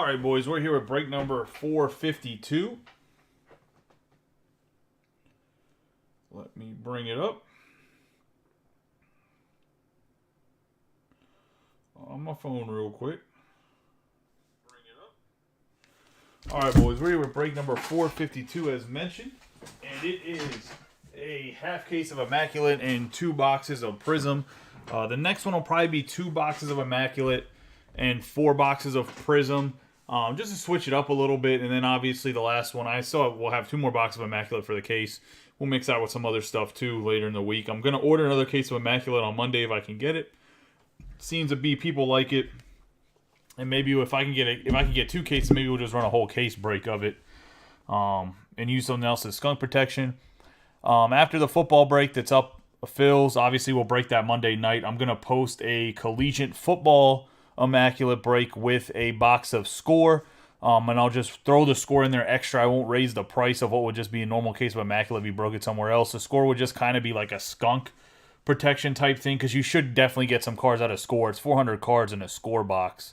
All right, boys, we're here with break number 452. Let me bring it up. On my phone real quick. Bring it up. All right, boys, we're here with break number 452 as mentioned. And it is a half case of Immaculate and 2 boxes of Prism. The next one will probably be 2 boxes of Immaculate and 4 boxes of Prism. Just to switch it up a little bit. And then obviously the last one, we'll have 2 more boxes of Immaculate for the case. We'll mix that with some other stuff too later in the week. I'm going to order another case of Immaculate on Monday if I can get it. Seems to be people like it. And maybe if I can get 2 cases, maybe we'll just run a whole case break of it. And use something else as skunk protection. After the football break that's up fills, obviously we'll break that Monday night. I'm going to post a collegiate football Immaculate break with a box of Score. And I'll just throw the Score in there extra. I won't raise the price of what would just be a normal case of Immaculate if you broke it somewhere else. The Score would just kind of be like a skunk protection type thing because you should definitely get some cards out of Score. It's 400 cards in a Score box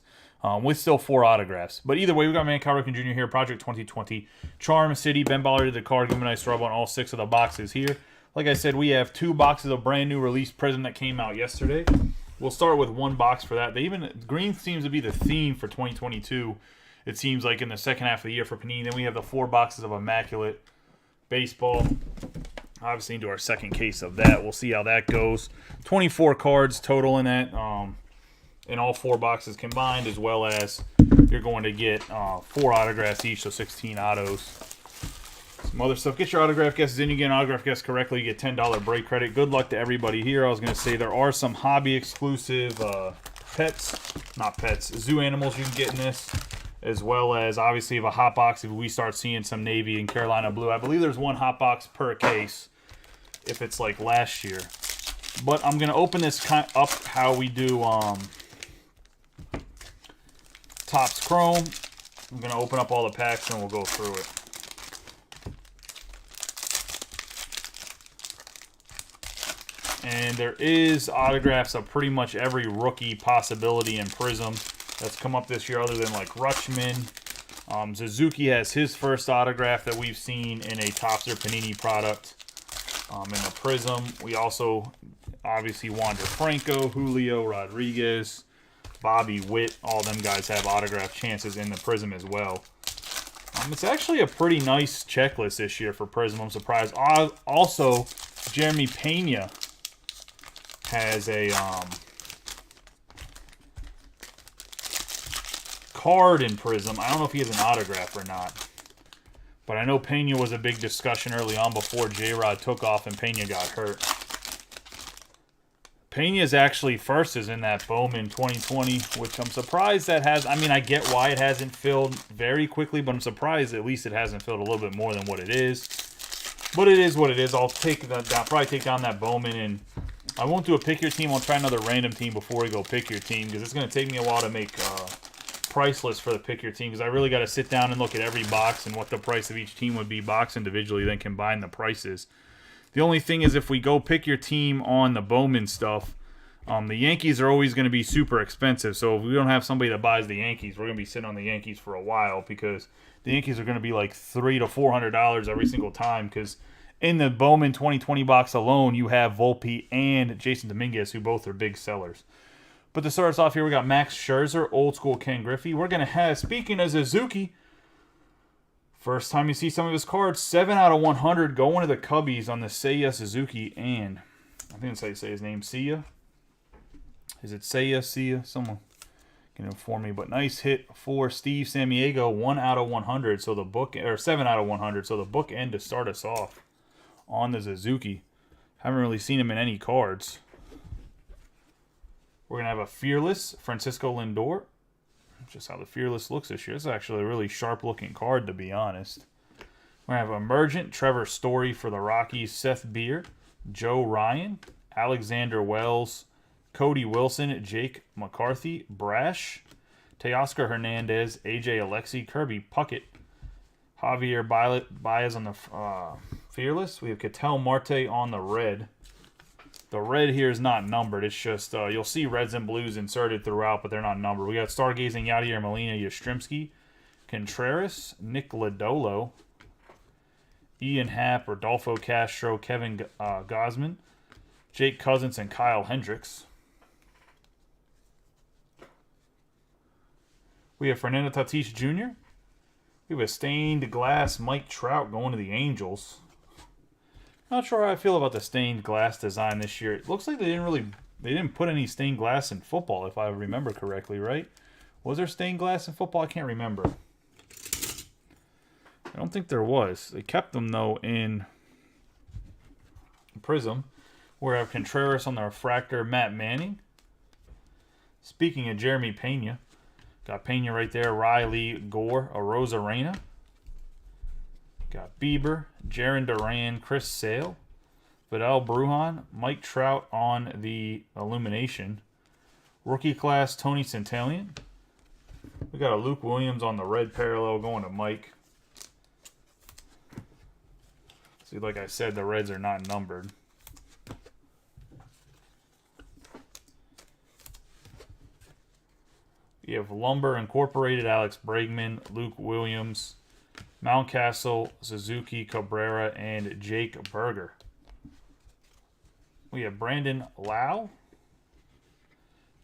with still 4 autographs. But either way, we got Giancarlo Jr. here, Project 2020, Charm City. Ben Ballard did the card. Give him a nice rub on all 6 of the boxes here. Like I said, we have 2 boxes of brand new release Prism that came out yesterday. We'll start with 1 box for that. Green seems to be the theme for 2022. It seems like in the second half of the year for Panini. Then we have the 4 boxes of Immaculate Baseball. Obviously into our second case of that. We'll see how that goes. 24 cards total in that. In all 4 boxes combined, as well as you're going to get 4 autographs each, so 16 autos. Some other stuff. Get your autograph guesses in. You get an autograph guess correctly, you get $10 break credit. Good luck to everybody here. I was going to say there are some hobby exclusive zoo animals you can get in this, as well as obviously if a hot box, if we start seeing some navy and Carolina blue. I believe there's 1 hot box per case if it's like last year. But I'm going to open this up how we do Topps Chrome. I'm going to open up all the packs and we'll go through it. And there is autographs of pretty much every rookie possibility in Prism that's come up this year other than like Rutschman. Suzuki has his first autograph that we've seen in a Topps or Panini product in the Prism. We also obviously Wander Franco, Julio Rodriguez, Bobby Witt. All them guys have autograph chances in the Prism as well. It's actually a pretty nice checklist this year for Prism. I'm surprised. Also, Jeremy Pena has a card in Prism. I don't know if he has an autograph or not. But I know Pena was a big discussion early on before J-Rod took off and Pena got hurt. Pena's actually first is in that Bowman 2020, which I'm surprised that has... I mean, I get why it hasn't filled very quickly, but I'm surprised at least it hasn't filled a little bit more than what it is. But it is what it is. I'll probably take down that Bowman, and I won't do a pick your team. I'll try another random team before we go pick your team, because it's going to take me a while to make price list for the pick your team, because I really got to sit down and look at every box and what the price of each team would be box individually, then combine the prices. The only thing is if we go pick your team on the Bowman stuff, the Yankees are always going to be super expensive. So if we don't have somebody that buys the Yankees, we're going to be sitting on the Yankees for a while, because the Yankees are going to be like $300 to $400 every single time, because in the Bowman 2020 box alone, you have Volpe and Jason Dominguez, who both are big sellers. But to start us off here, we got Max Scherzer, old school Ken Griffey. We're going to have, speaking of Suzuki, first time you see some of his cards, 7 out of 100 going to the Cubbies on the Seiya Suzuki, and I think it's how you say his name, Seiya. Is it Seiya? Someone can inform me. But nice hit for Steve Samiego, 1 out of 100. So the book, or 7 out of 100. So the book end to start us off on the Suzuki. Haven't really seen him in any cards. We're gonna have a Fearless Francisco Lindor. Just how the Fearless looks this year. It's actually a really sharp looking card, to be honest. We're gonna have Emergent Trevor Story for the Rockies. Seth Beard, Joe Ryan, Alexander Wells, Cody Wilson, Jake McCarthy, Brash, Teoscar Hernandez, AJ Alexi, Kirby Puckett, Javier Baez on the Fearless. We have Ketel Marte on the red. The red here is not numbered. It's just, you'll see reds and blues inserted throughout, but they're not numbered. We got Stargazing Yadier Molina Yastrzemski, Contreras, Nick Lodolo, Ian Happ, Rodolfo Castro, Kevin Gausman, Jake Cousins, and Kyle Hendricks. We have Fernando Tatis Jr. We have a stained glass Mike Trout going to the Angels. Not sure how I feel about the stained glass design this year. It looks like they didn't put any stained glass in football, if I remember correctly, right? Was there stained glass in football? I can't remember. I don't think there was. They kept them, though, in Prism. We have Contreras on the refractor, Matt Manning. Speaking of Jeremy Pena, got Pena right there, Riley Gore, Arozarena. Got Bieber, Jarren Duran, Chris Sale, Vidal Brujan, Mike Trout on the Illumination. Rookie class, Tony Centellion. We got a Luke Williams on the red parallel going to Mike. See, like I said, the reds are not numbered. You have Lumber Incorporated, Alex Bregman, Luke Williams, Mountcastle, Suzuki, Cabrera, and Jake Berger. We have Brandon Lau,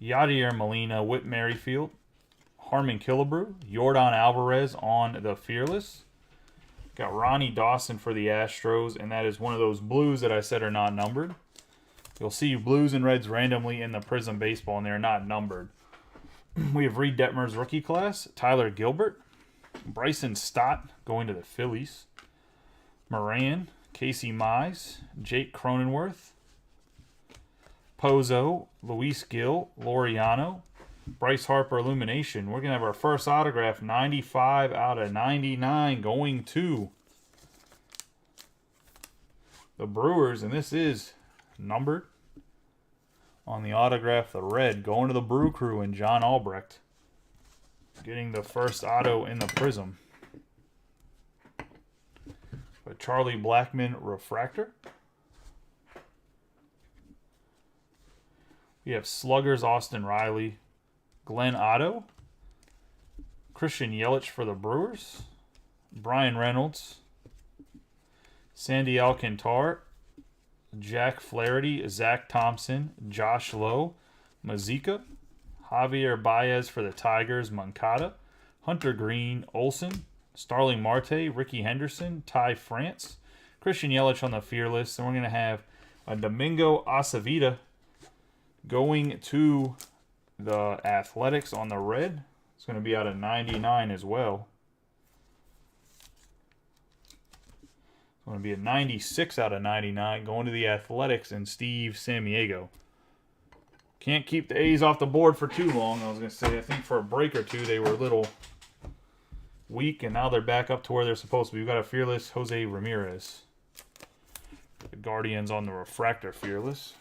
Yadier Molina, Whit Merrifield, Harmon Killebrew, Yordan Alvarez on the Fearless. Got Ronnie Dawson for the Astros, and that is one of those blues that I said are not numbered. You'll see blues and reds randomly in the Prism Baseball, and they're not numbered. We have Reed Detmer's rookie class, Tyler Gilbert, Bryson Stott going to the Phillies, Moran, Casey Mize, Jake Cronenworth, Pozo, Luis Gil, Laureano, Bryce Harper Illumination. We're going to have our first autograph, 95 out of 99, going to the Brewers, and this is numbered. On the autograph, the red, going to the Brew Crew and John Albrecht. Getting the first auto in the Prism. A Charlie Blackmon refractor. We have Sluggers, Austin Riley, Glenn Otto, Christian Yelich for the Brewers, Brian Reynolds, Sandy Alcantara, Jack Flaherty, Zach Thompson, Josh Lowe, Mazika, Javier Baez for the Tigers, Moncada, Hunter Green, Olsen, Starling Marte, Ricky Henderson, Ty France, Christian Yelich on the Fearless. And we're going to have a Domingo Acevita going to the Athletics on the red. It's going to be out of 99 as well. It's going to be a 96 out of 99 going to the Athletics and Steve Sammiego. Can't keep the A's off the board for too long. I was going to say, I think for a break or two they were a little weak, and now they're back up to where they're supposed to be. We've got a Fearless Jose Ramirez. The Guardians on the refractor Fearless.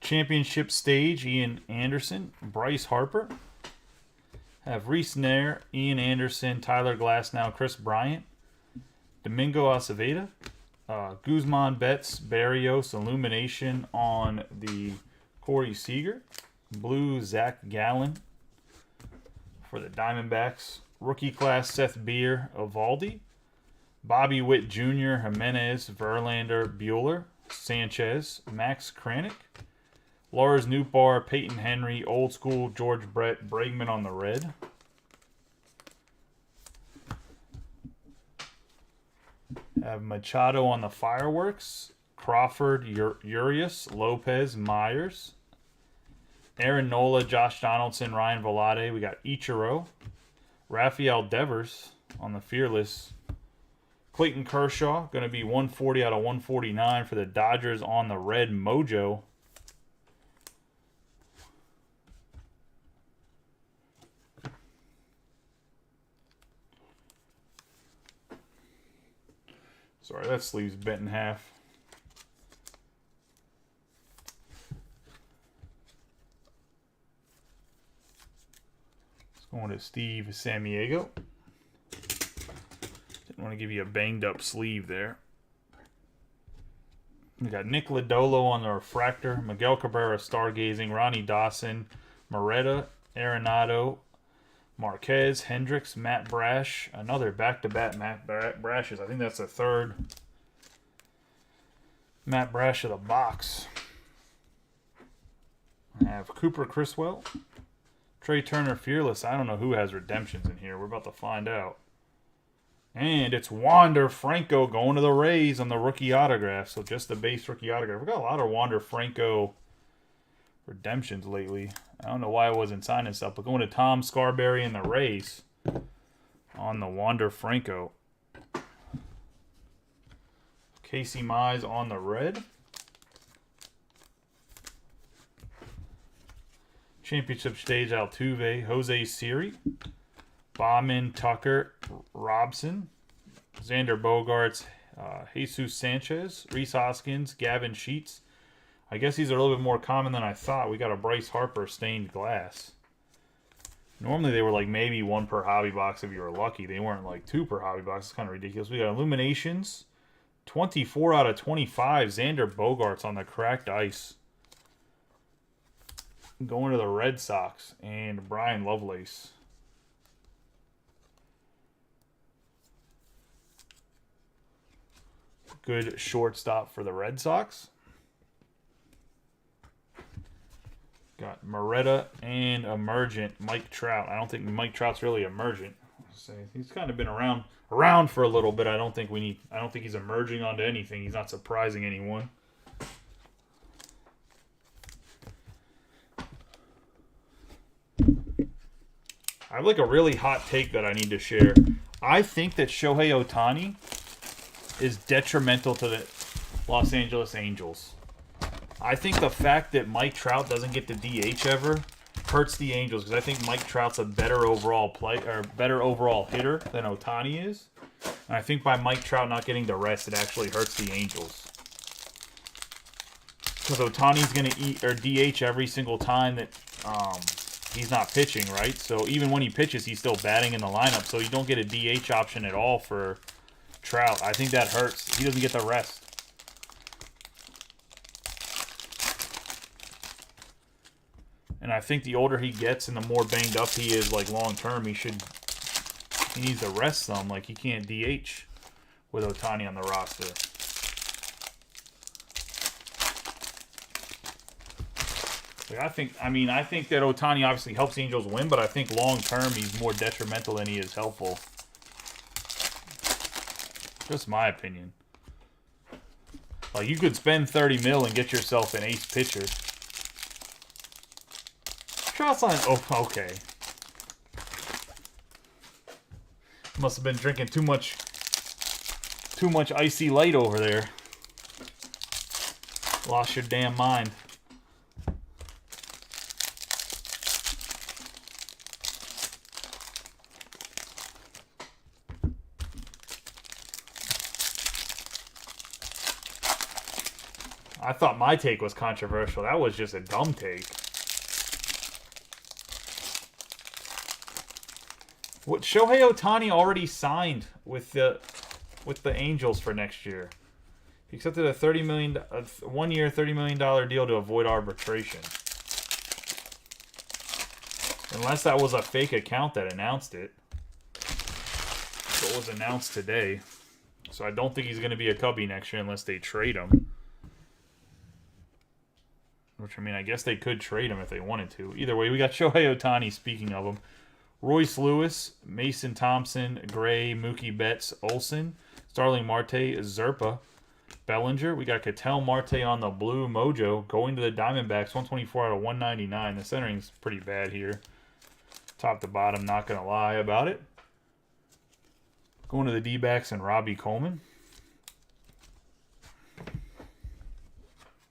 Championship stage, Ian Anderson, Bryce Harper. Have Reese Nair, Ian Anderson, Tyler Glasnow, Chris Bryant, Domingo Aceveda, Guzman, Betts, Barrios, Illumination on the Corey Seager, Blue, Zach Gallen for the Diamondbacks, rookie class, Seth Beer, Evaldi, Bobby Witt Jr., Jimenez, Verlander, Bueller, Sanchez, Max Kranick, Lars Nootbaar, Peyton Henry, Old School, George Brett, Bregman on the red. Have Machado on the Fireworks, Crawford, Urias, Lopez, Myers, Aaron Nola, Josh Donaldson, Ryan Velarde. We got Ichiro, Rafael Devers on the Fearless. Clayton Kershaw, going to be 140 out of 149 for the Dodgers on the red Mojo. Sorry, that sleeve's bent in half. Going to Steve Samiego. Didn't want to give you a banged up sleeve there. We got Nick Lodolo on the refractor, Miguel Cabrera stargazing, Ronnie Dawson, Moretta, Arenado, Marquez, Hendricks, Matt Brash, another back-to-back Matt Brashes. I think that's the third Matt Brash of the box. I have Cooper Criswell, Trey Turner Fearless. I don't know who has redemptions in here. We're about to find out. And it's Wander Franco going to the Rays on the rookie autograph. So just the base rookie autograph. We got a lot of Wander Franco redemptions lately. I don't know why I wasn't signing stuff, but going to Tom Scarberry and the Rays on the Wander Franco. Casey Mize on the red. Championship stage Altuve, Jose Siri, Bauman, Tucker, Robson, Xander Bogaerts, Jesus Sanchez, Rhys Hoskins, Gavin Sheets. I guess these are a little bit more common than I thought. We got a Bryce Harper stained glass. Normally they were like maybe one per hobby box if you were lucky. They weren't like two per hobby box. It's kind of ridiculous. We got Illuminations, 24 out of 25. Xander Bogaerts on the cracked ice. Going to the Red Sox and Brian Lovelace. Good shortstop for the Red Sox. Got Moretta and emergent Mike Trout. I don't think Mike Trout's really emergent. He's kind of been around for a little bit. I don't think he's emerging onto anything. He's not surprising anyone. I have like a really hot take that I need to share. I think that Shohei Ohtani is detrimental to the Los Angeles Angels. I think the fact that Mike Trout doesn't get the DH ever hurts the Angels because I think Mike Trout's a better overall hitter than Ohtani is. And I think by Mike Trout not getting the rest, it actually hurts the Angels. Because Ohtani's going to eat or DH every single time that he's not pitching, right? So even when he pitches, he's still batting in the lineup. So you don't get a DH option at all for Trout. I think that hurts. He doesn't get the rest. And I think the older he gets and the more banged up he is, like long term, he needs to rest some. Like he can't DH with Ohtani on the roster. Like I think that Ohtani obviously helps the Angels win, but I think long term he's more detrimental than he is helpful. Just my opinion. Like you could spend $30 million and get yourself an ace pitcher. Trout's line. Oh, okay. Must have been drinking too much icy light over there. Lost your damn mind. I thought my take was controversial. That was just a dumb take. What Shohei Ohtani already signed with the Angels for next year. He accepted a one-year, $30 million deal to avoid arbitration. Unless that was a fake account that announced it. So it was announced today. So I don't think he's going to be a Cubby next year unless they trade him. Which, I mean, I guess they could trade him if they wanted to. Either way, we got Shohei Ohtani, speaking of him. Royce Lewis, Mason Thompson, Gray, Mookie Betts, Olsen, Starling Marte, Zerpa, Bellinger. We got Ketel Marte on the blue Mojo going to the Diamondbacks, 124 out of 199. The centering's pretty bad here. Top to bottom, not going to lie about it. Going to the D-backs and Robbie Coleman.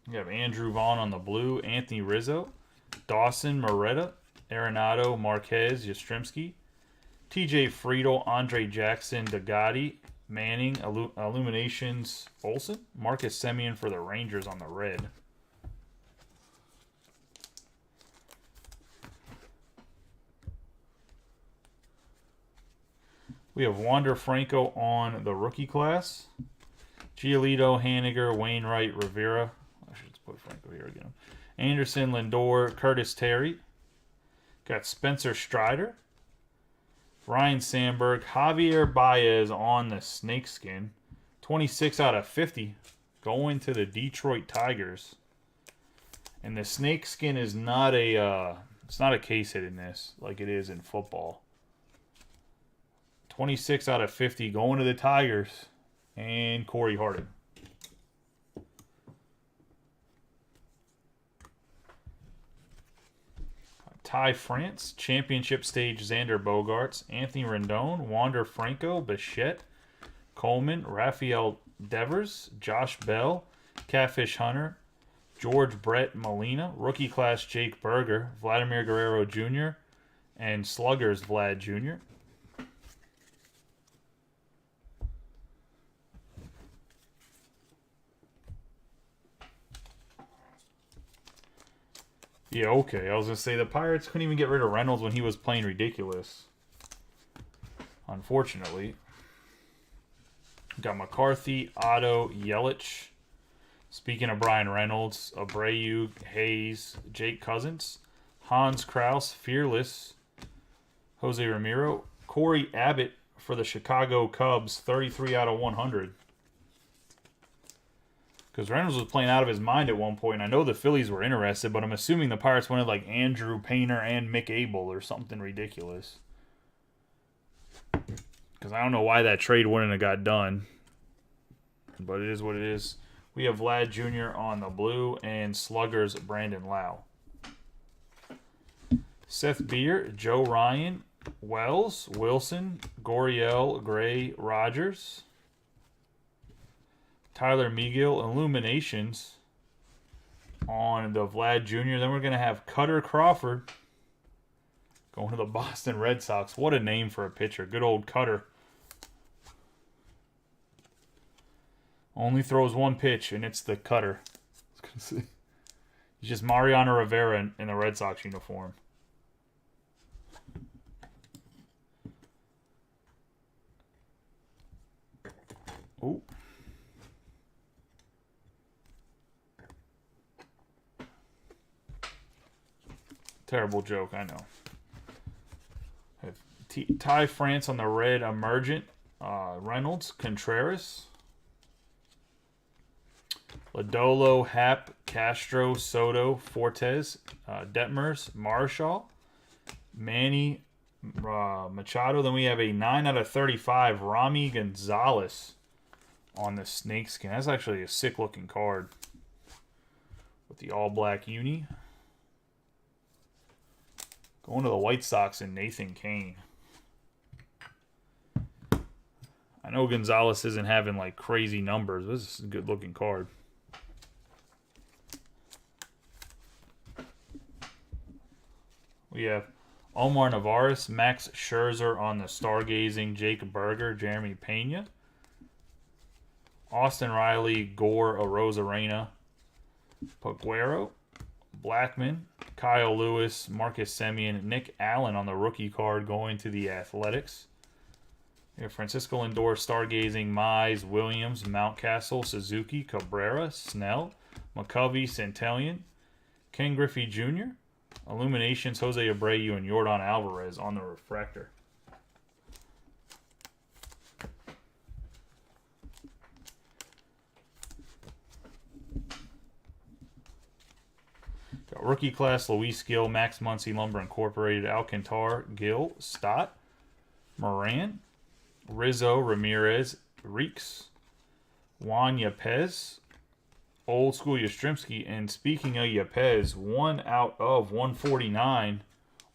We have Andrew Vaughn on the blue, Anthony Rizzo, Dawson, Moretta, Arenado, Marquez, Yastrzemski, TJ Friedel, Andre Jackson, Degotti, Manning, Illuminations, Olsen, Marcus Semien for the Rangers on the red. We have Wander Franco on the rookie class. Giolito, Haniger, Wainwright, Rivera. I should just put Franco here again. Anderson, Lindor, Curtis Terry. Got Spencer Strider. Ryan Sandberg. Javier Baez on the snakeskin. 26 out of 50. Going to the Detroit Tigers. And the snakeskin is not a it's not a case hit in this like it is in football. 26 out of 50 going to the Tigers and Corey Harding. Ty France, championship stage Xander Bogaerts, Anthony Rendon, Wander Franco, Bichette, Coleman, Rafael Devers, Josh Bell, Catfish Hunter, George Brett Molina, rookie class Jake Berger, Vladimir Guerrero Jr., and Sluggers Vlad Jr. Yeah, okay. I was going to say the Pirates couldn't even get rid of Reynolds when he was playing ridiculous. Unfortunately. Got McCarthy, Otto, Yelich. Speaking of Brian Reynolds, Abreu, Hayes, Jake Cousins, Hans Kraus, Fearless, Jose Ramiro, Corey Abbott for the Chicago Cubs, 33 out of 100. Because Reynolds was playing out of his mind at one point. I know the Phillies were interested, but I'm assuming the Pirates wanted like Andrew Painter and Mick Abel or something ridiculous. Because I don't know why that trade wouldn't have got done. But it is what it is. We have Vlad Jr. on the blue and Sluggers Brandon Lau. Seth Beer, Joe Ryan, Wells, Wilson, Goriel, Gray, Rogers. Tyler Megill, Illuminations on the Vlad Jr. Then we're going to have Cutter Crawford going to the Boston Red Sox. What a name for a pitcher. Good old Cutter. Only throws one pitch, and it's the Cutter. He's just Mariano Rivera in the Red Sox uniform. Oh. Terrible joke, I know. Ty France on the red emergent. Reynolds, Contreras. Lodolo, Happ, Castro, Soto, Fortes, Detmers, Marshall, Manny, Machado. Then we have a 9 out of 35, Rami Gonzalez on the snakeskin. That's actually a sick-looking card with the all-black uni. Going to the White Sox and Nathan Kane. I know Gonzalez isn't having like crazy numbers. This is a good looking card. We have Omar Narvaez, Max Scherzer on the stargazing, Jake Berger, Jeremy Pena, Austin Riley, Gore Arozarena, Paguero, Blackman, Kyle Lewis, Marcus Semien, Nick Allen on the rookie card going to the Athletics. We have Francisco Lindor, Stargazing, Mize, Williams, Mountcastle, Suzuki, Cabrera, Snell, McCovey, Centellion, Ken Griffey Jr., Illuminations, Jose Abreu, and Yordan Alvarez on the refractor. Got rookie class, Luis Gill, Max Muncy, Lumber Incorporated, Alcantar, Gill, Stott, Moran, Rizzo, Ramirez, Reeks, Juan Yepez, Old School Yastrzemski, and speaking of Yepez, 1 out of 149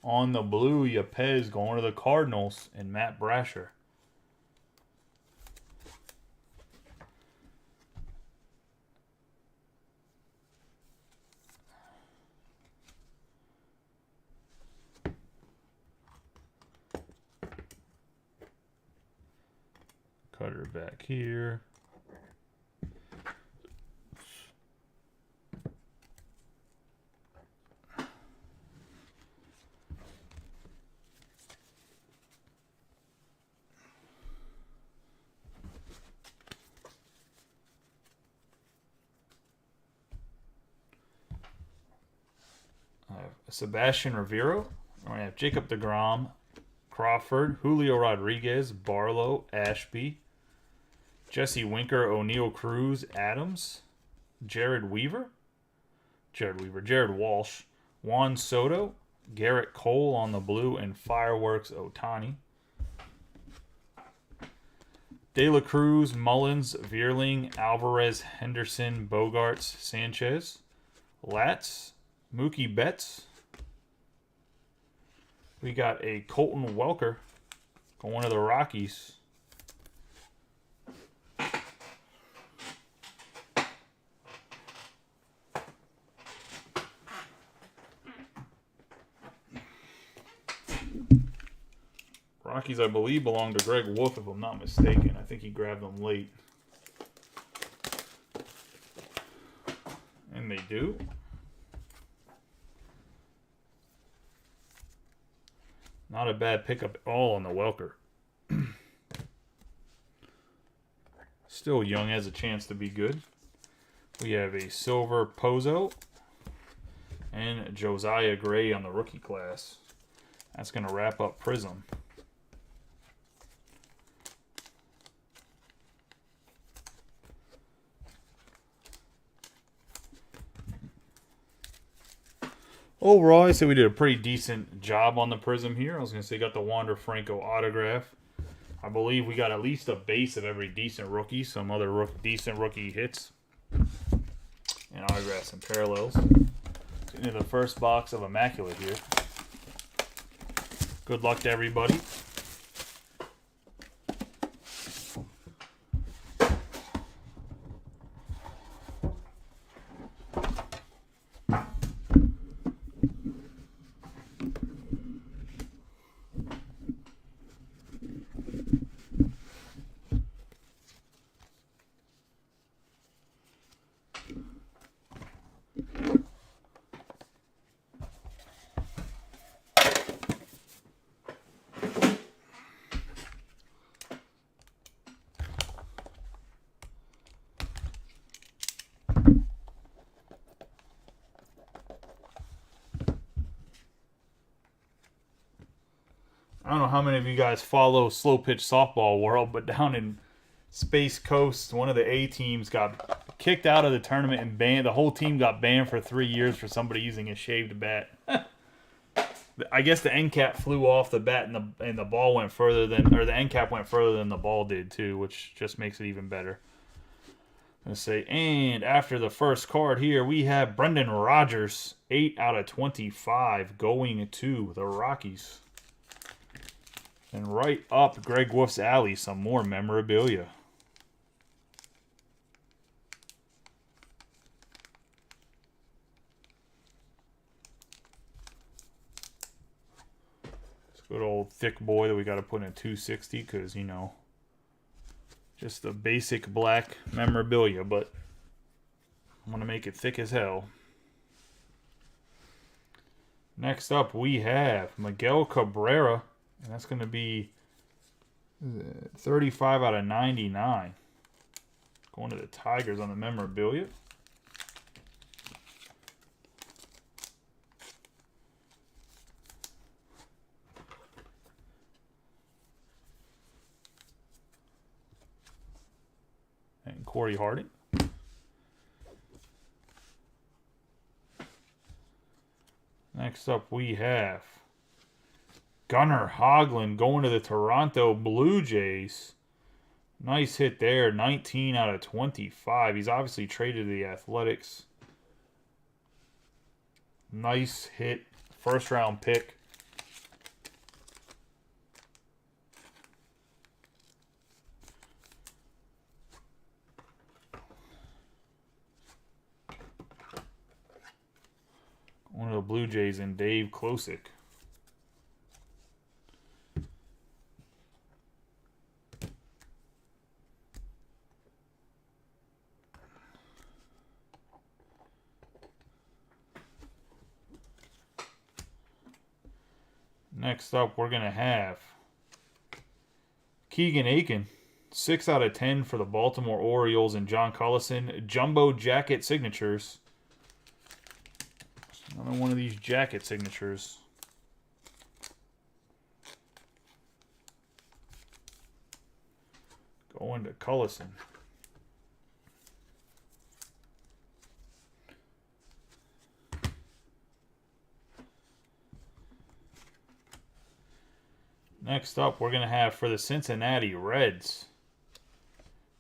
on the blue. Yepez going to the Cardinals and Matt Brasher. Cutter back here. Sebastian Rivero. We have Jacob deGrom, Crawford, Julio Rodriguez, Barlow, Ashby, Jesse Winker, O'Neill Cruz, Adams, Jared Walsh, Juan Soto, Garrett Cole on the blue, and Fireworks Ohtani. De La Cruz, Mullins, Vierling, Alvarez, Henderson, Bogarts, Sanchez, Latz, Mookie Betts. We got a Colton Welker going to the Rockies. Rockies, I believe, belong to Greg Wolf, if I'm not mistaken. I think he grabbed them late. And they do. Not a bad pickup at all on the Welker. Still young, has a chance to be good. We have a silver Pozo and Josiah Gray on the rookie class. That's going to wrap up Prism. Overall, I say we did a pretty decent job on the Prism here. I was going to say got the Wander Franco autograph. I believe we got at least a base of every decent rookie. Some other decent rookie hits. And autographs and parallels. Into the first box of Immaculate here. Good luck to everybody. I don't know how many of you guys follow slow pitch softball world, but down in Space Coast, one of the A teams got kicked out of the tournament and banned. The whole team got banned for 3 years for somebody using a shaved bat. I guess the end cap flew off the bat and the ball went further than, or the end cap went further than the ball did too, which just makes it even better. Let's say, and after the first card here, we have Brendan Rodgers, 8 out of 25, going to the Rockies. And right up Greg Wolf's alley, some more memorabilia. This good old thick boy that we got to put in a 260 because, you know, just the basic black memorabilia, but I'm going to make it thick as hell. Next up, we have Miguel Cabrera. And that's going to be 35 out of 99. Going to the Tigers on the memorabilia. And Corey Harding. Next up we have Gunnar Hoglund going to the Toronto Blue Jays. Nice hit there. 19 out of 25. He's obviously traded to the Athletics. Nice hit. First round pick. One of the Blue Jays and Dave Klosick. Next up, we're going to have Keegan Aiken, 6 out of 10 for the Baltimore Orioles and Giancarlo. Jumbo jacket signatures. Another one of these jacket signatures. Going to Cullison. Next up, we're going to have for the Cincinnati Reds.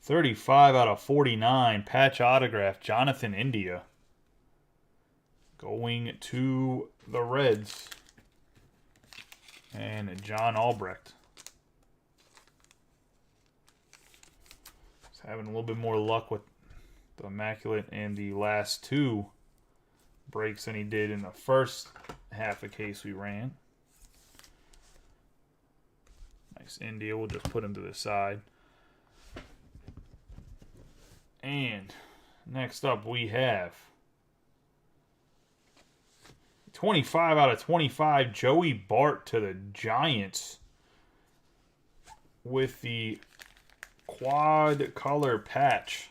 35 out of 49. Patch autograph, Jonathan India. Going to the Reds. And John Albrecht. He's having a little bit more luck with the Immaculate and the last two breaks than he did in the first half a case we ran. Nice India. We'll just put him to the side. And next up we have 25 out of 25, Joey Bart to the Giants with the quad color patch.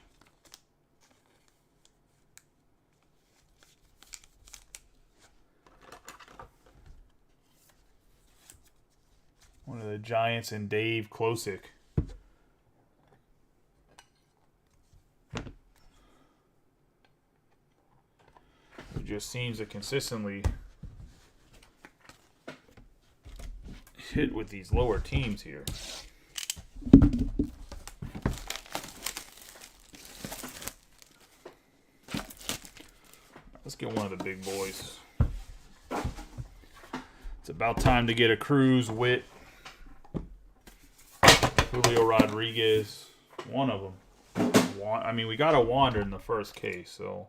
One of the Giants and Dave Klosick. It just seems to consistently hit with these lower teams here. Let's get one of the big boys. It's about time to get a Cruz, Witt, Julio Rodriguez, one of them. I mean, we got a Wander in the first case, so.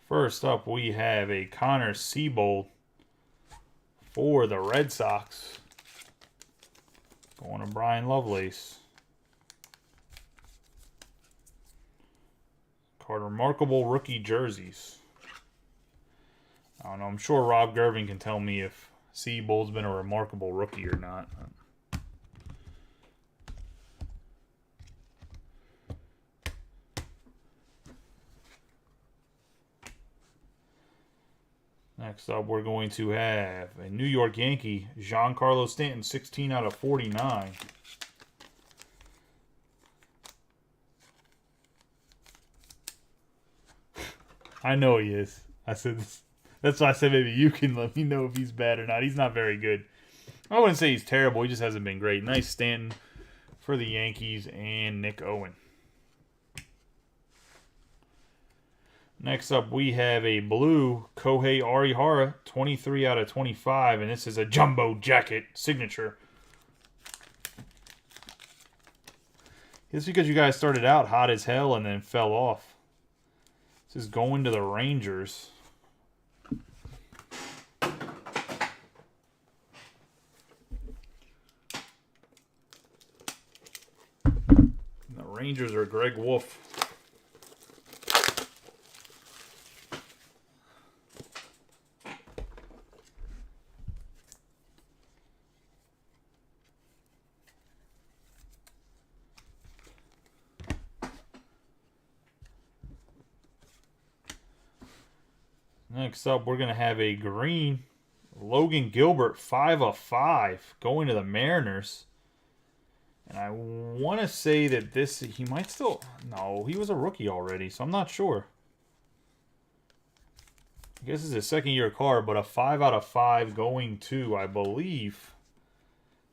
First up, we have a Connor Sebolt for the Red Sox. Going to Brian Lovelace. Card remarkable rookie jerseys. I don't know. I'm sure Rob Gervin can tell me if Sebolt's been a remarkable rookie or not. Next up, we're going to have a New York Yankee, Giancarlo Stanton, 16 out of 49. I know he is. That's why I said maybe you can let me know if he's bad or not. He's not very good. I wouldn't say he's terrible. He just hasn't been great. Nice Stanton for the Yankees and Nick Owen. Next up, we have a blue Kohei Arihara, 23 out of 25, and this is a jumbo jacket signature. It's because you guys started out hot as hell and then fell off. This is going to the Rangers. And the Rangers are Greg Wolf. Next up, we're going to have a green Logan Gilbert, 5 of 5, going to the Mariners. And I want to say that he might still... No, he was a rookie already, so I'm not sure. I guess it's his second-year card, but a 5 out of 5 going to, I believe,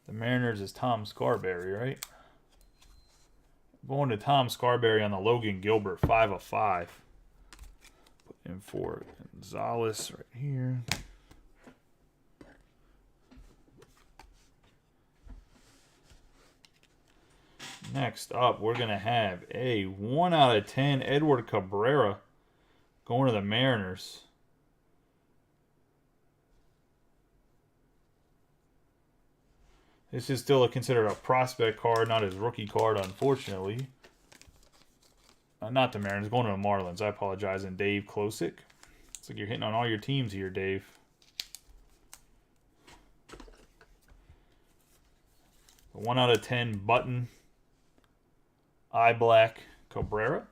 the Mariners is Tom Scarberry, right? Going to Tom Scarberry on the Logan Gilbert, 5 of 5. In for Gonzalez right here. Next up, we're going to have a 1 out of 10 Edward Cabrera going to the Mariners. This is still considered a prospect card, not his rookie card, unfortunately. Not the Mariners, going to the Marlins. I apologize. And Dave Klosick. Looks like you're hitting on all your teams here, Dave. The 1 out of 10 button. Eye Black Cabrera.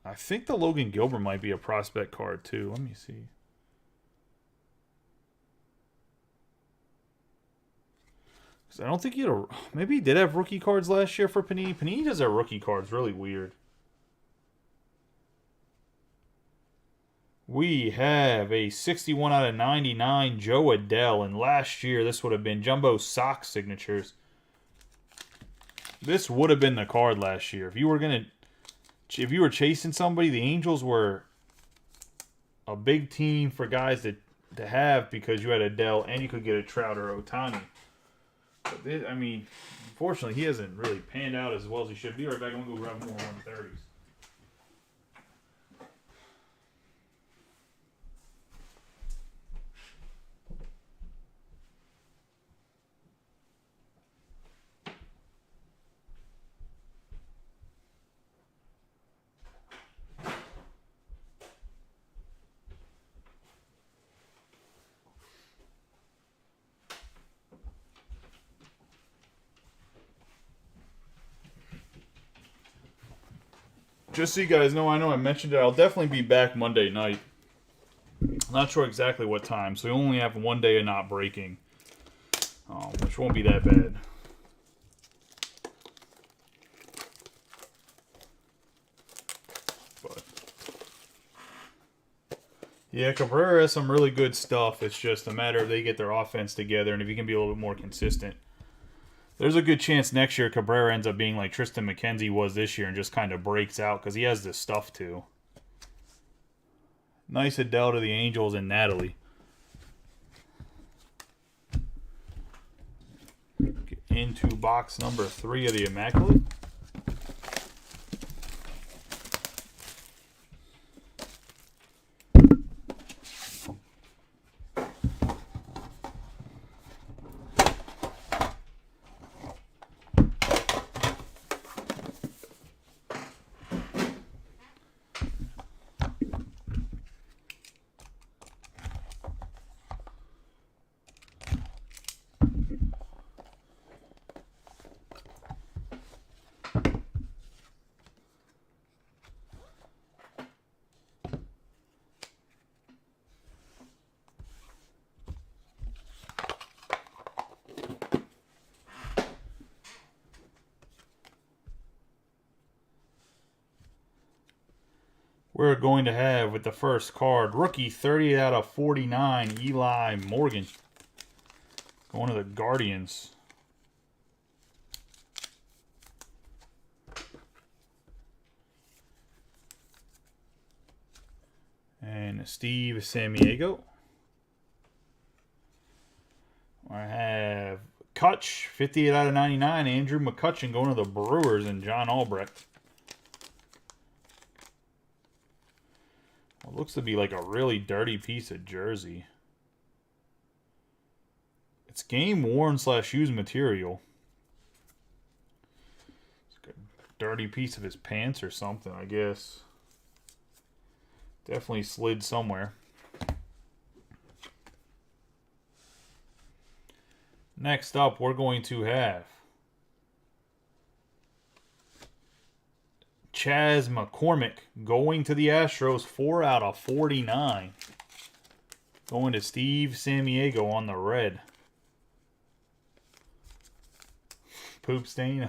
I think the Logan Gilbert might be a prospect card too. Let me see. Because I don't think he had a... Maybe he did have rookie cards last year for Panini. Panini does have rookie cards. Really weird. We have a 61 out of 99 Joe Adell. And last year, this would have been Jumbo Sox signatures. This would have been the card last year. If you were chasing somebody, the Angels were a big team for guys to have because you had Adell and you could get a Trout or Ohtani. But this, I mean, unfortunately, he hasn't really panned out as well as he should. Be right back. I'm going to go grab more 130s. Just so you guys know, I mentioned it. I'll definitely be back Monday night. Not sure exactly what time, so we only have one day of not breaking, which won't be that bad. But yeah, Cabrera has some really good stuff. It's just a matter of they get their offense together, and if he can be a little bit more consistent. There's a good chance next year Cabrera ends up being like Tristan McKenzie was this year and just kind of breaks out because he has this stuff too. Nice Adele to the Angels and Natalie. Get into box number 3 of the Immaculate. We're going to have with the first card, rookie 30 out of 49, Eli Morgan. Going to the Guardians. And Steve Samiego. I have Kutch, 58 out of 99, Andrew McCutchen going to the Brewers and John Albrecht. It looks to be like a really dirty piece of jersey. It's game worn / used material. It's like a dirty piece of his pants or something, I guess. Definitely slid somewhere. Next up, we're going to have Chas McCormick going to the Astros, 4 out of 49. Going to Steve Samiego on the red. Poop stain.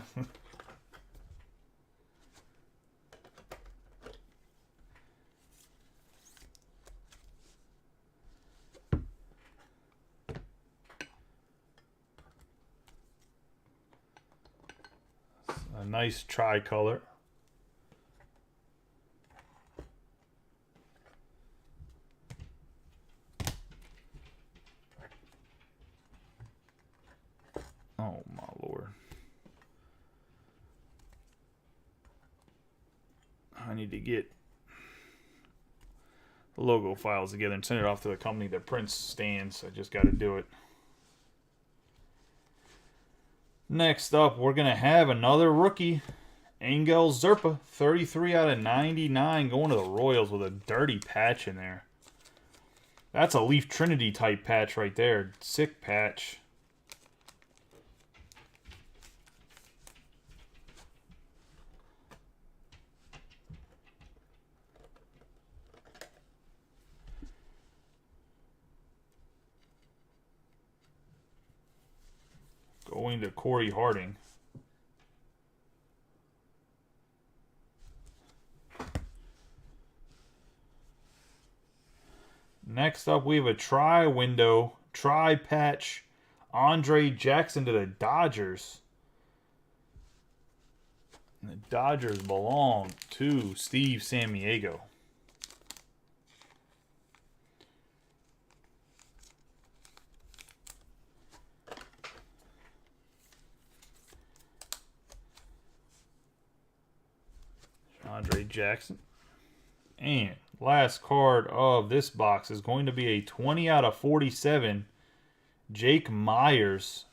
A nice tricolor. Oh, my Lord. I need to get a logo files together and send it off to the company that prints stands. I just got to do it. Next up, we're going to have another rookie. Angel Zerpa, 33 out of 99, going to the Royals with a dirty patch in there. That's a Leaf Trinity type patch right there. Sick patch. Going to Corey Harding. Next up, we have a tri-window, tri-patch, Andre Jackson to the Dodgers. And the Dodgers belong to Steve Sammiego. Andre Jackson. And last card of this box is going to be a 20 out of 47 Jake Myers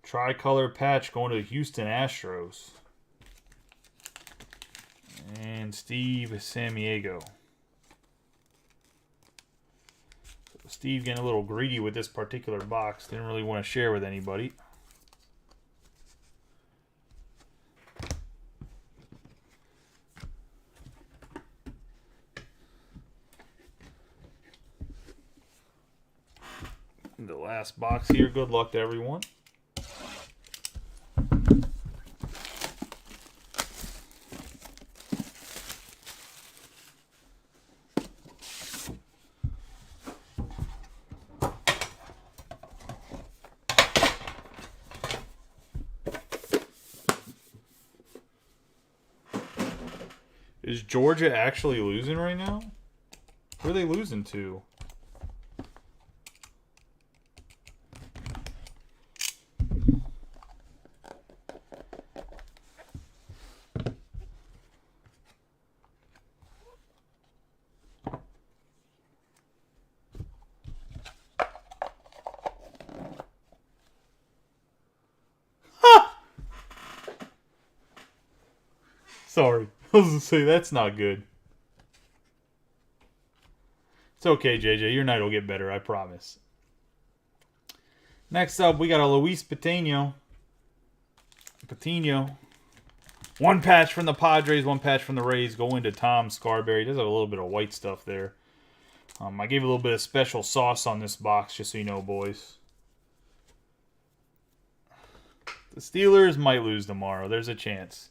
tricolor patch going to the Houston Astros. And Steve Sammiego. So Steve getting a little greedy with this particular box. Didn't really want to share with anybody. The last box here. Good luck to everyone. Is Georgia actually losing right now? Who are they losing to? Sorry. I was going to say, that's not good. It's okay, JJ. Your night will get better, I promise. Next up, we got a Luis Patino. One patch from the Padres, one patch from the Rays. Going to Tom Scarberry. Does have a little bit of white stuff there. I gave a little bit of special sauce on this box, just so you know, boys. The Steelers might lose tomorrow. There's a chance.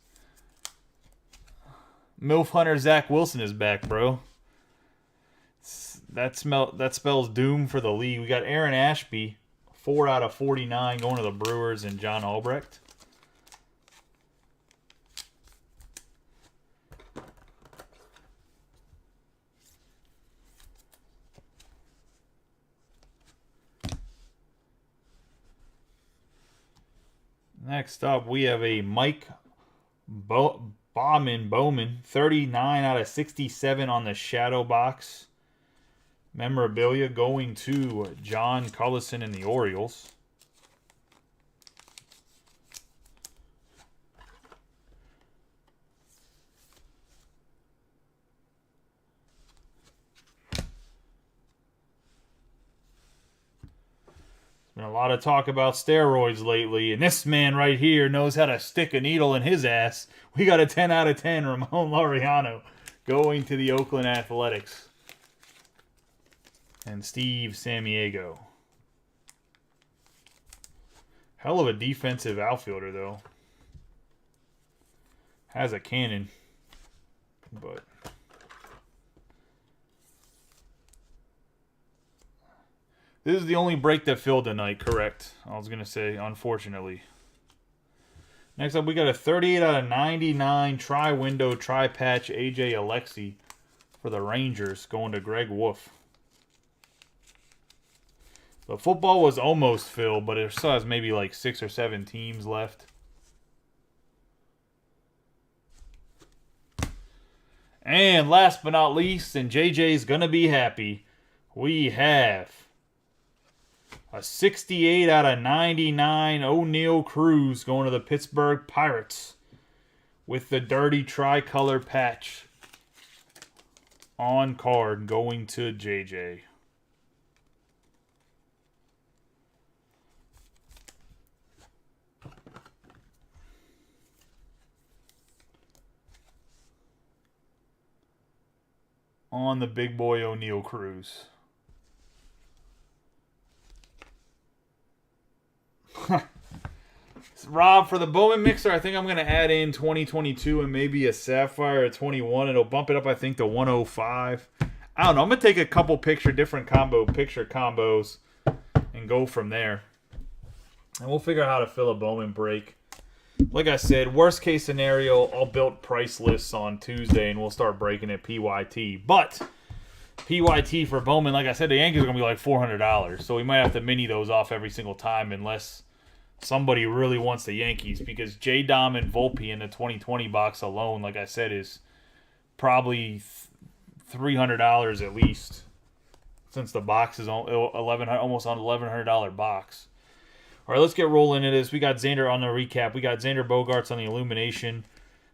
MILF Hunter Zach Wilson is back, bro. That spells doom for the league. We got Aaron Ashby, 4 out of 49, going to the Brewers, and John Albrecht. Next up, we have a Mike Bowman, 39 out of 67 on the shadow box. Memorabilia going to John Cullison and the Orioles. Been a lot of talk about steroids lately, and this man right here knows how to stick a needle in his ass. We got a 10 out of 10 Ramon Laureano going to the Oakland Athletics. And Steve Sammiego. Hell of a defensive outfielder, though. Has a cannon, but... This is the only break that filled tonight, correct? I was going to say, unfortunately. Next up, we got a 38 out of 99 tri-window, tri-patch AJ Alexy for the Rangers, going to Greg Wolf. The football was almost filled, but it still has maybe like 6 or 7 teams left. And last but not least, and JJ's going to be happy, we have a 68 out of 99 O'Neal Cruz going to the Pittsburgh Pirates with the dirty tricolor patch on card going to JJ. On the big boy O'Neal Cruz. Rob, for the Bowman Mixer, I think I'm going to add in 2022 and maybe a Sapphire at 21. It'll bump it up, I think, to 105. I don't know. I'm going to take a couple picture combos and go from there. And we'll figure out how to fill a Bowman break. Like I said, worst case scenario, I'll build price lists on Tuesday and we'll start breaking it PYT. But PYT for Bowman, like I said, the Yankees are going to be like $400. So we might have to mini those off every single time unless somebody really wants the Yankees. Because J-Dom and Volpe in the 2020 box alone, like I said, is probably $300 at least. Since the box is almost on $1,100 box. All right, let's get rolling into this. We got Xander on the recap. We got Xander Bogaerts on the Illumination.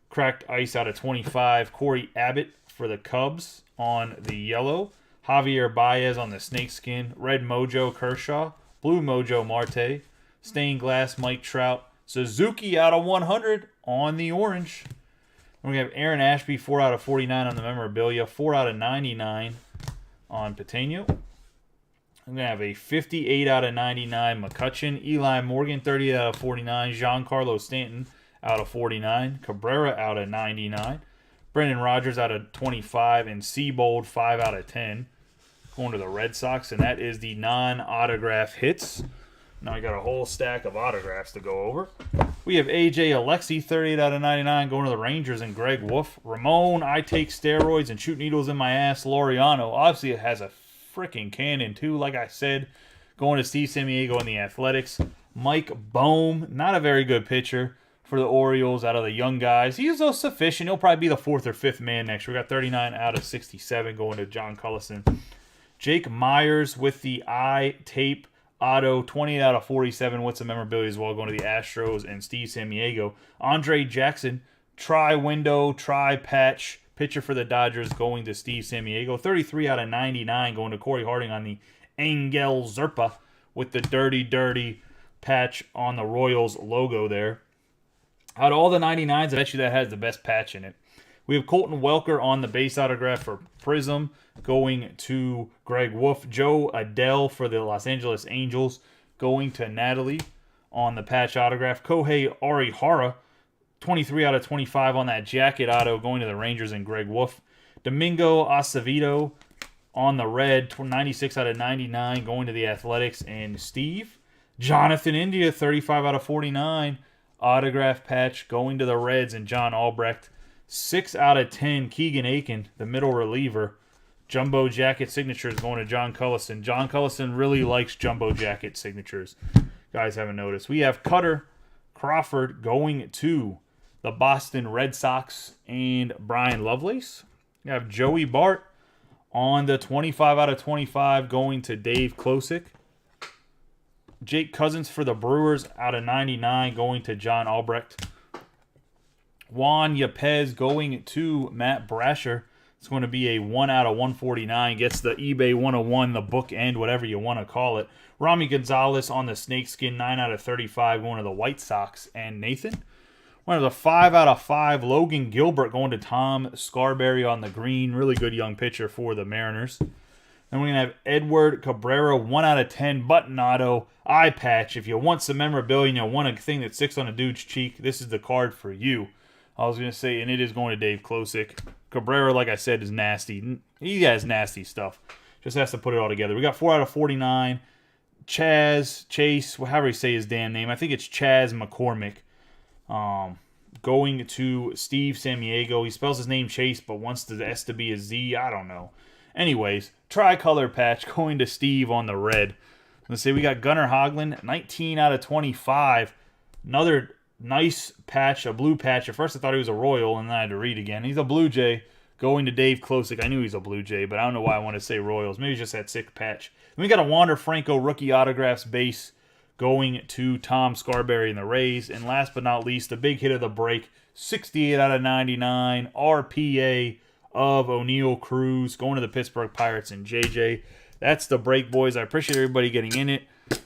Cracked Ice out of 25. Corey Abbott for the Cubs on the yellow. Javier Baez on the Snakeskin. Red Mojo Kershaw. Blue Mojo Marte. Stained Glass Mike Trout. Suzuki out of 100 on the orange. And we have Aaron Ashby 4 out of 49 on the memorabilia. 4 out of 99 on Patino. I'm going to have a 58 out of 99 McCutchen. Eli Morgan, 30 out of 49. Giancarlo Stanton out of 49. Cabrera out of 99. Brendan Rodgers out of 25. And Sebolt, 5 out of 10. Going to the Red Sox. And that is the non-autograph hits. Now I got a whole stack of autographs to go over. We have AJ Alexi, 38 out of 99, going to the Rangers, and Greg Wolf. Ramon, I take steroids and shoot needles in my ass. Laureano, obviously it has a freaking cannon too, like I said. Going to Steve Samaniego in the Athletics. Mike Bohm, not a very good pitcher for the Orioles out of the young guys. He's sufficient. He'll probably be the 4th or 5th man next year. We got 39 out of 67 going to John Cullison. Jake Myers with the eye tape auto, 20 out of 47 with some memorability as well, going to the Astros and Steve Samaniego. Andre Jackson, tri-window, tri-patch pitcher for the Dodgers, going to Steve Samaniego. 33 out of 99 going to Corey Harding on the Angel Zerpa with the dirty patch on the Royals logo there. Out of all the 99s, I bet you that has the best patch in it. We have Colton Welker on the base autograph for Prism, going to Greg Wolf. Joe Adele for the Los Angeles Angels, going to Natalie on the patch autograph. Kohei Arihara, 23 out of 25 on that jacket auto, going to the Rangers and Greg Wolf. Domingo Acevedo on the red, 96 out of 99, going to the Athletics and Steve. Jonathan India, 35 out of 49, autograph patch, going to the Reds and John Albrecht. 6 out of 10, Keegan Aiken, the middle reliever. Jumbo jacket signatures going to John Cullison. John Cullison really likes jumbo jacket signatures. Guys haven't noticed. We have Cutter Crawford going to the Boston Red Sox and Brian Lovelace. We have Joey Bart on the 25 out of 25 going to Dave Klosick. Jake Cousins for the Brewers out of 99 going to John Albrecht. Juan Yepez going to Matt Brasher. It's going to be a 1 out of 149. Gets the eBay 101, the bookend, whatever you want to call it. Rami Gonzalez on the snakeskin, 9 out of 35, going to the White Sox. And Nathan. One of the 5 out of 5. Logan Gilbert going to Tom Scarberry on the green. Really good young pitcher for the Mariners. Then we're going to have Edward Cabrera, 1 out of 10, button auto, eye patch. If you want some memorabilia and you want a thing that sticks on a dude's cheek, this is the card for you. I was going to say, and it is going to Dave Klosick. Cabrera, like I said, is nasty. He has nasty stuff. Just has to put it all together. We got 4 out of 49. Chase, however you say his damn name. I think it's Chaz McCormick. Going to Steve Samaniego. He spells his name Chase, but wants the S to be a Z. I don't know. Anyways, tricolor patch going to Steve on the red. Let's see, we got Gunnar Hoglund, 19 out of 25. Another nice patch, a blue patch. At first I thought he was a Royal, and then I had to read again. He's a Blue Jay Going to Dave Klosick. I knew he's a Blue Jay, but I don't know why I want to say Royals. Maybe it's just that sick patch. Then we got a Wander Franco rookie autographs base going to Tom Scarberry and the Rays. And last but not least, the big hit of the break, 68 out of 99 RPA of O'Neal Cruz going to the Pittsburgh Pirates and JJ. That's the break, boys. I appreciate everybody getting in it.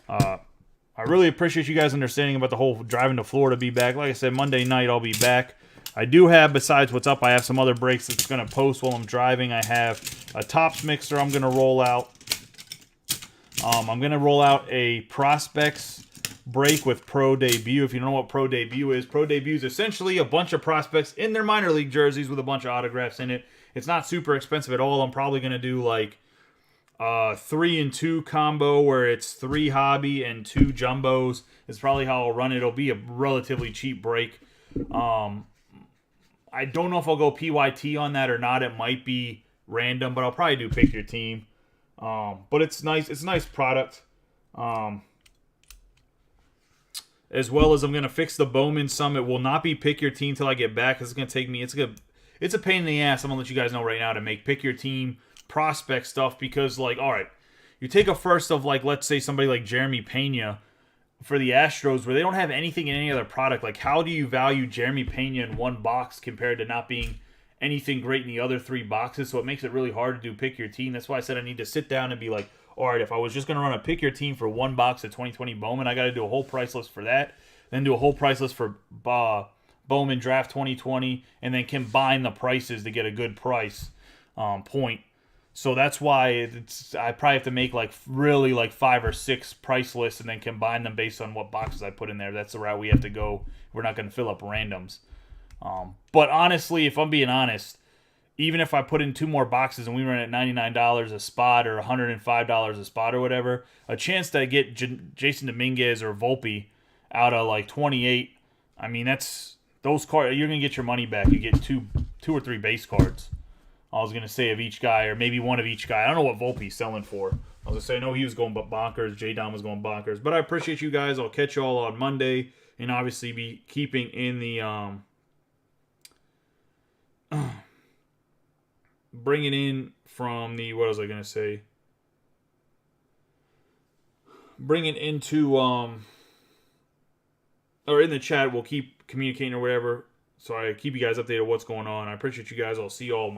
I really appreciate you guys understanding about the whole driving to Florida be back. Like I said, Monday night I'll be back. I do have, besides what's up, I have some other breaks that's going to post while I'm driving. I have a Topps mixer I'm going to roll out. I'm going to roll out a Prospects break with Pro Debut. If you don't know what Pro Debut is essentially a bunch of prospects in their minor league jerseys with a bunch of autographs in it. It's not super expensive at all. I'm probably going to do like 3 and 2 combo where it's 3 hobby and 2 jumbos. It's probably how I'll run it. It'll be a relatively cheap break. I don't know if I'll go PYT on that or not. It might be random, but I'll probably do pick your team. But it's nice. It's a nice product. As well as I'm going to fix the Bowman some. It will not be pick your team till I get back. It's going to take me. It's a pain in the ass. I'm going to let you guys know right now to make pick your team prospect stuff because, like, all right, you take a first of, like, let's say somebody like Jeremy Pena for the Astros where they don't have anything in any other product. Like, how do you value Jeremy Pena in one box compared to not being anything great in the other 3 boxes? So it makes it really hard to do pick your team. That's why I said I need to sit down and be like, all right, if I was just going to run a pick your team for 1 box of 2020 Bowman, I got to do a whole price list for that. Then do a whole price list for Bowman Draft 2020, and then combine the prices to get a good price point. So that's why I probably have to make like really like 5 or 6 price lists and then combine them based on what boxes I put in there. That's the route we have to go. We're not going to fill up randoms. But honestly, if I'm being honest, even if I put in 2 more boxes and we run at $99 a spot or $105 a spot or whatever, a chance to get Jason Dominguez or Volpe out of like 28, I mean, that's those cards. You're going to get your money back. You get two or 3 base cards. I was going to say of each guy, or maybe one of each guy. I don't know what Volpe's selling for. I was going to say, I know he was going bonkers. J-Dom was going bonkers. But I appreciate you guys. I'll catch you all on Monday. And obviously be keeping in the... bringing in from the... What was I going to say? Bringing into... or in the chat, we'll keep communicating or whatever. So I keep you guys updated on what's going on. I appreciate you guys. I'll see you all